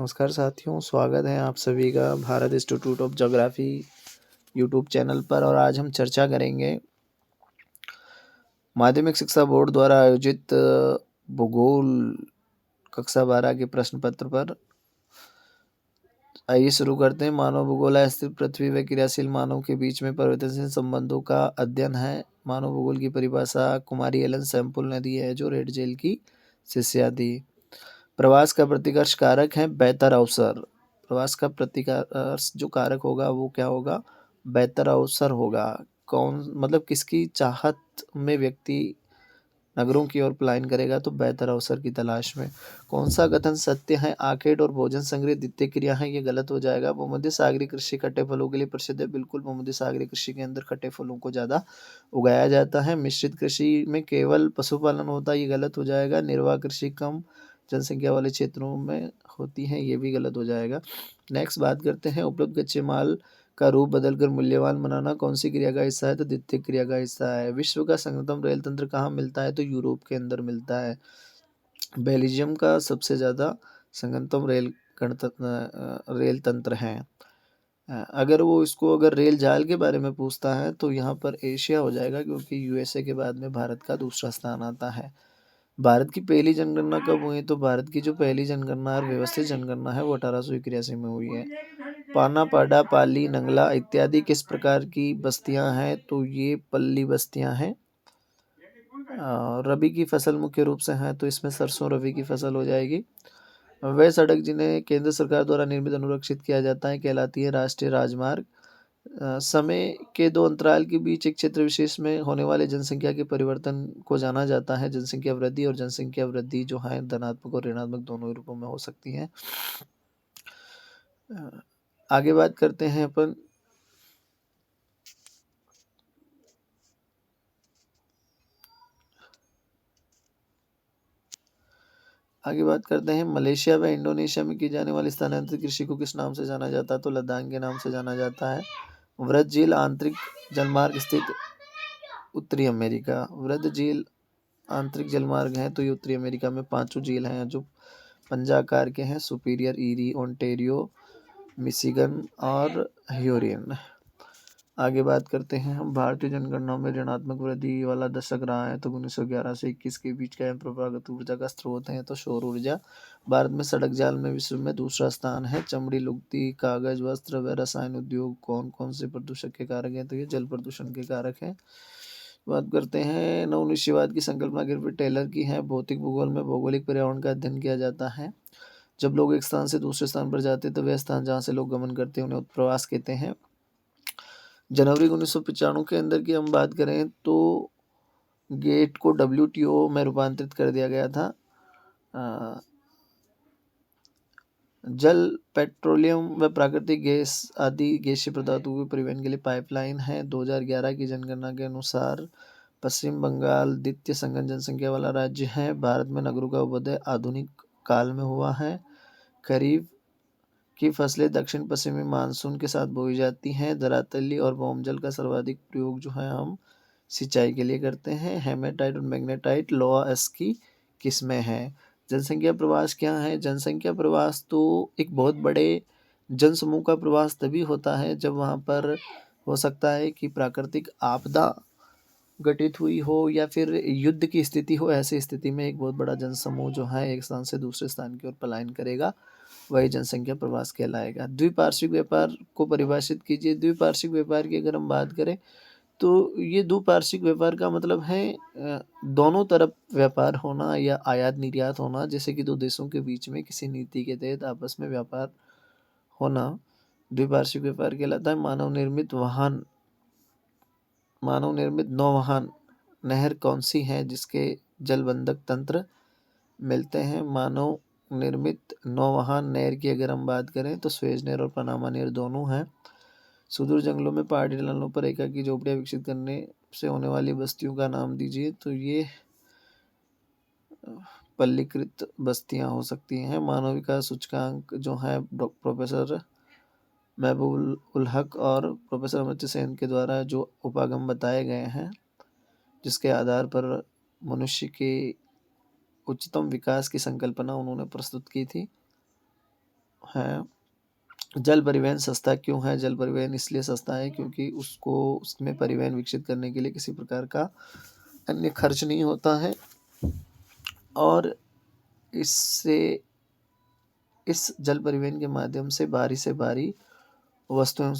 नमस्कार साथियों, स्वागत है आप सभी का Bharat institute of geography YouTube channel पर। और आज हम चर्चा करेंगे माध्यमिक शिक्षा बोर्ड द्वारा आयोजित भूगोल कक्षा 12 के प्रश्न पत्र पर। आइए शुरू करते हैं। मानव भूगोल स्थिर पृथ्वी व क्रियाशील मानव के बीच में परिवर्तनशील संबंधों का अध्ययन है। मानव भूगोल की परिभाषा कुमारी एलन सैम्पल ने दी है, जो रेड जेल की शिष्या थी। प्रवास का प्रतिकर्ष कारक है बेहतर अवसर। प्रवास का प्रतिकर्ष जो कारक होगा वो क्या होगा? बेहतर अवसर होगा। कौन मतलब किसकी चाहत में व्यक्ति नगरों की ओर पलायन करेगा? तो बेहतर अवसर की तलाश में। कौन सा कथन सत्य है? आखेट और भोजन संग्रह द्वितीय क्रिया है, ये गलत हो जाएगा। भूमध्य सागरीय कृषि खट्टे फलों के लिए प्रसिद्ध है। बिल्कुल, भूमध्य सागरीय कृषि के अंदर खट्टे फलों को ज़्यादा उगाया जाता है। मिश्रित कृषि में केवल पशुपालन होता है, ये गलत हो जाएगा। निर्वाह कृषि कम जनसंख्या वाले क्षेत्रों में होती है, ये भी गलत हो जाएगा। नेक्स्ट बात करते हैं, उपलब्ध कच्चे माल का रूप बदलकर मूल्यवान बनाना कौन सी क्रिया का हिस्सा है? तो द्वितीय क्रिया का हिस्सा है। विश्व का संगतम रेल तंत्र कहाँ मिलता है? तो यूरोप के अंदर मिलता है। बेल्जियम का सबसे ज़्यादा संगतम रेल तंत्र है। अगर रेल जाल के बारे में पूछता है तो यहाँ पर एशिया हो जाएगा, क्योंकि यूएसए के बाद में भारत का दूसरा स्थान आता है। भारत की पहली जनगणना कब हुई? तो भारत की जो पहली जनगणना और व्यवस्थित जनगणना है वो 1881 में हुई है। पाना, पाडा, पाली, नंगला इत्यादि किस प्रकार की बस्तियां हैं? तो ये पल्ली बस्तियां हैं। रबी की फसल मुख्य रूप से है, तो इसमें सरसों रबी की फसल हो जाएगी। वह सड़क जिन्हें केंद्र सरकार द्वारा निर्मित अनुरक्षित किया जाता है कहलाती है राष्ट्रीय राजमार्ग। समय के दो अंतराल के बीच एक क्षेत्र विशेष में होने वाले जनसंख्या के परिवर्तन को जाना जाता है जनसंख्या वृद्धि। और जनसंख्या वृद्धि जो है धनात्मक और ऋणात्मक दोनों रूपों में हो सकती है। आगे बात करते हैं अपन मलेशिया व इंडोनेशिया में की जाने वाली स्थानांतरित कृषि को किस नाम से जाना जाता है? तो लद्दाख के नाम से जाना जाता है। वृत्त झील आंतरिक जलमार्ग स्थित उत्तरी अमेरिका। वृत्त झील आंतरिक जलमार्ग हैं, तो ये उत्तरी अमेरिका में पांचों झील हैं जो पंजाकार के हैं। सुपीरियर, ईरी, ओंटेरियो, मिशिगन और ह्यूरिन। आगे बात करते हैं हम भारतीय जनगणना में ऋणात्मक वृद्धि वाला दशक रहा है, तो 1911 से 21 के बीच का परंपरागत ऊर्जा का स्रोत है तो सौर ऊर्जा। भारत में सड़क जाल में विश्व में दूसरा स्थान है। चमड़ी, लुगदी, कागज, वस्त्र व रसायन उद्योग कौन कौन से प्रदूषक के कारक हैं? तो ये जल प्रदूषण के कारक हैं। बात करते हैं नवनिश्चयवाद की संकल्पना गिरफ्ट टेलर की है। भौतिक भूगोल में भौगोलिक पर्यावरण का अध्ययन किया जाता है। जब लोग एक स्थान से दूसरे स्थान पर जाते हैं तो वह स्थान जहाँ से लोग गमन करते हैं उन्हें उत्प्रवास कहते हैं। जनवरी 1995 के अंदर की हम बात करें तो गेट को WTO में रूपांतरित कर दिया गया था। जल, पेट्रोलियम व प्राकृतिक गैस आदि गैसीय पदार्थों के परिवहन के लिए पाइपलाइन है। 2011 की जनगणना के अनुसार पश्चिम बंगाल द्वितीय संघन जनसंख्या वाला राज्य है। भारत में नगरों का उदय आधुनिक काल में हुआ है। खरीफ की फसलें दक्षिण पश्चिमी मानसून के साथ बोई जाती हैं। धरातली और भौमजल का सर्वाधिक प्रयोग जो है हम सिंचाई के लिए करते हैं। हेमेटाइट और मैग्नेटाइट लोहा एस की किस्में हैं। जनसंख्या प्रवास क्या है? जनसंख्या प्रवास तो एक बहुत बड़े जनसमूह का प्रवास तभी होता है जब वहाँ पर हो सकता है कि प्राकृतिक आपदा घटित हुई हो या फिर युद्ध की स्थिति हो। ऐसी स्थिति में एक बहुत बड़ा जनसमूह जो है एक स्थान से दूसरे स्थान की ओर पलायन करेगा, वही जनसंख्या प्रवास कहलाएगा। द्विपार्श्विक व्यापार को परिभाषित कीजिए। द्विपार्श्विक व्यापार की अगर हम बात करें तो ये द्विपार्श्विक व्यापार का मतलब है दोनों तरफ व्यापार होना या आयात निर्यात होना, जैसे कि दो देशों के बीच में किसी नीति के तहत आपस में व्यापार होना द्विपार्श्विक व्यापार कहलाता है। मानव निर्मित नौवहन नहर कौन सी है जिसके जलबंधक तंत्र मिलते हैं? मानव निर्मित नौवहन नहर की अगर हम बात करें तो स्वेज नहर और पनामा नहर दोनों हैं। सुदूर जंगलों में पहाड़ी ढलानों पर एकाकी झोपड़ियां विकसित करने से होने वाली बस्तियों का नाम दीजिए। तो ये पल्लीकृत बस्तियां हो सकती हैं। मानव विकास सूचकांक जो है प्रोफेसर महबूब उल हक और प्रोफेसर अमर्त्य सेन के द्वारा जो उपागम बताए गए हैं, जिसके आधार पर मनुष्य के उच्चतम विकास की संकल्पना उन्होंने प्रस्तुत की थी। है जल परिवहन सस्ता क्यों है? जल परिवहन इसलिए सस्ता है क्योंकि उसमें परिवहन विकसित करने के लिए किसी प्रकार का अन्य खर्च नहीं होता है और इससे इस जल परिवहन के माध्यम से भारी वस्तुओं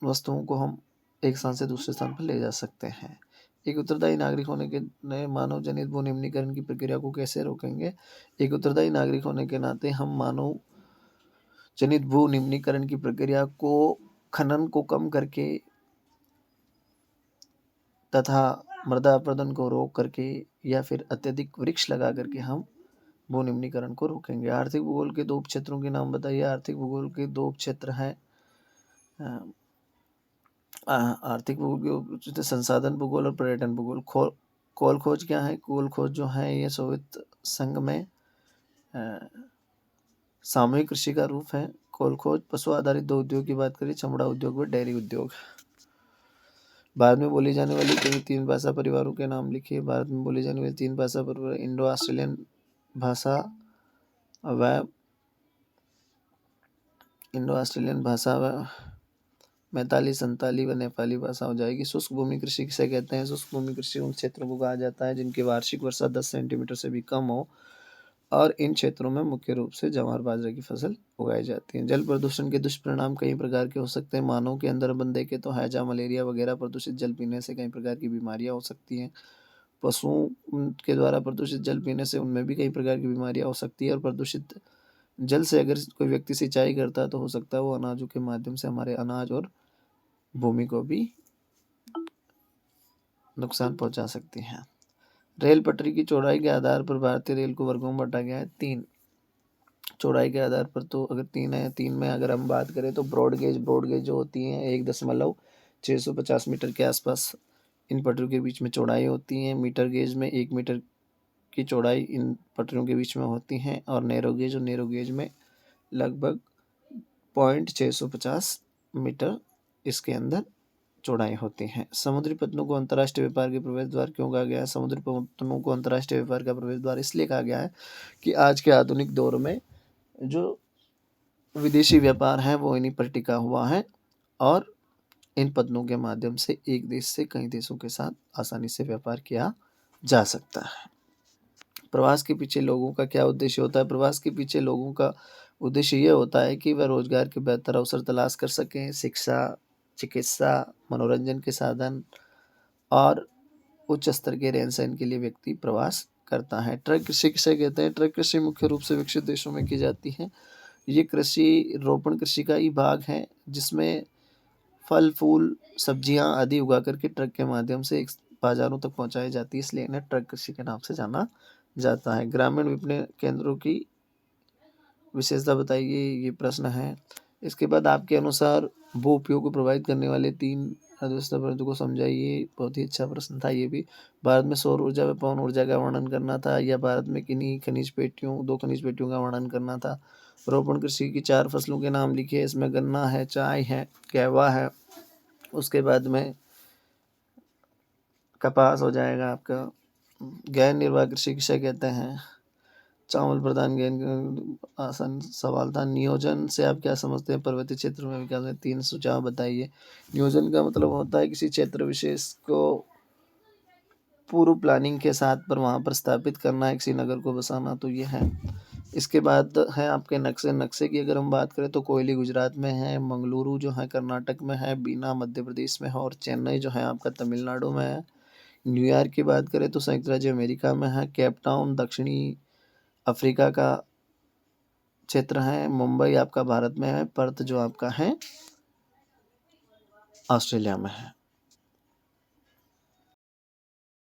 वस्तुओं को हम एक स्थान से दूसरे स्थान पर ले जा सकते हैं। एक उत्तरदायी नागरिक होने के नए मानव जनित भू निम्नीकरण की प्रक्रिया को कैसे रोकेंगे? एक उत्तरदायी नागरिक होने के नाते हम मानव जनित भू निम्नीकरण की प्रक्रिया को खनन को कम करके तथा मृदा अपरदन को रोक करके या फिर अत्यधिक वृक्ष लगा करके हम भू निम्नीकरण को रोकेंगे। आर्थिक भूगोल के 2 उपक्षेत्रों के नाम बताइए। आर्थिक भूगोल के 2 उपक्षेत्र हैं आर्थिक भूगोल, संसाधन भूगोल और पर्यटन भूगोल। कोल खोज क्या है? कोल खोज जो है ये सोवियत संघ में सामूहिक कृषि का रूप है। कोल खोज पशु आधारित 2 उद्योग की बात करें, चमड़ा उद्योग व डेयरी उद्योग। भारत में बोली जाने वाली 3 भाषा परिवारों के नाम लिखिए। भारत में बोली जाने वाली 3 भाषा परिवार इंडो ऑस्ट्रेलियन भाषा व मैताली, संताली व नेपाली भाषा हो जाएगी। शुष्क भूमि कृषि किसे कहते हैं? शुष्क भूमि कृषि उन क्षेत्रों को कहा जाता है जिनकी वार्षिक वर्षा 10 सेंटीमीटर से भी कम हो और इन क्षेत्रों में मुख्य रूप से ज्वार बाजरे की फसल उगाई जाती है। जल प्रदूषण के दुष्परिणाम कई प्रकार के हो सकते हैं। मानव के अंदर बन देखें तो हैजा, मलेरिया वगैरह प्रदूषित जल पीने से कई प्रकार की बीमारियां हो सकती हैं। पशुओं के द्वारा प्रदूषित जल पीने से उनमें भी कई प्रकार की बीमारियां हो सकती है और प्रदूषित जल से अगर कोई व्यक्ति सिंचाई करता है तो हो सकता है वो अनाजों के माध्यम से हमारे अनाज और भूमि को भी नुकसान पहुंचा सकती है। रेल पटरी की चौड़ाई के आधार पर भारतीय रेल को वर्गों में बांटा गया है 3। चौड़ाई के आधार पर तो अगर 3 है, 3 में अगर हम बात करें तो ब्रॉड गेज जो होती हैं 1.650 मीटर के आसपास इन पटरियों के बीच में चौड़ाई होती है। मीटर गेज में 1 मीटर की चौड़ाई इन पटरियों के बीच में होती है और नैरो गेज में लगभग 0.650 मीटर इसके अंदर चौड़ाई होती है। समुद्री पत्तनों को अंतर्राष्ट्रीय व्यापार के प्रवेश द्वार क्यों कहा गया है? समुद्री पत्तनों को अंतर्राष्ट्रीय व्यापार का प्रवेश द्वार इसलिए कहा गया है कि आज के आधुनिक दौर में जो विदेशी व्यापार है वो इन्हीं पर टिका हुआ है और इन पत्तनों के माध्यम से एक देश से कई देशों के साथ आसानी से व्यापार किया जा सकता है। प्रवास के पीछे लोगों का क्या उद्देश्य होता है? प्रवास के पीछे लोगों का उद्देश्य ये होता है कि वह रोजगार के बेहतर अवसर तलाश कर सकें, शिक्षा, चिकित्सा, मनोरंजन के साधन और उच्च स्तर के रहन सहन के लिए व्यक्ति प्रवास करता है। ट्रक कृषि किसे कहते हैं? ट्रक कृषि मुख्य रूप से विकसित देशों में की जाती है। ये कृषि रोपण कृषि का ही भाग है जिसमें फल, फूल, सब्जियां आदि उगा करके ट्रक के माध्यम से एक बाजारों तक पहुंचाई जाती है, इसलिए इन्हें ट्रक कृषि के नाम से जाना जाता है। ग्रामीण विपणन केंद्रों की विशेषता बताइए, ये प्रश्न है। इसके बाद आपके अनुसार भू उपयोग को प्रभावित करने वाले 3 अर्थव्यवस्था परंतु को समझाइए। बहुत ही अच्छा प्रश्न था ये भी। भारत में सौर ऊर्जा व पवन ऊर्जा का वर्णन करना था या भारत में किन्हीं खनिज पेटियों 2 खनिज पेटियों का वर्णन करना था। रोपण कृषि की 4 फसलों के नाम लिखिए। इसमें गन्ना है, चाय है, कहवा है, उसके बाद में कपास हो जाएगा आपका। गैर निर्वाह कृषि किसे कहते हैं? चावल प्रधान गैर आसान सवाल था। नियोजन से आप क्या समझते हैं? पर्वतीय क्षेत्र में विकास में 3 सुझाव बताइए। नियोजन का मतलब होता है किसी क्षेत्र विशेष को पूर्व प्लानिंग के साथ पर वहाँ पर स्थापित करना है, किसी नगर को बसाना, तो ये है। इसके बाद है आपके नक्शे की अगर हम बात करें तो कोयली गुजरात में है, मंगलुरु जो है कर्नाटक में है, बीना मध्य प्रदेश में है और चेन्नई जो है आपका तमिलनाडु में है। न्यूयॉर्क की बात करें तो संयुक्त राज्य अमेरिका में है। केप टाउन दक्षिणी अफ्रीका का क्षेत्र है। मुंबई आपका भारत में है। पर्थ जो आपका है ऑस्ट्रेलिया में है।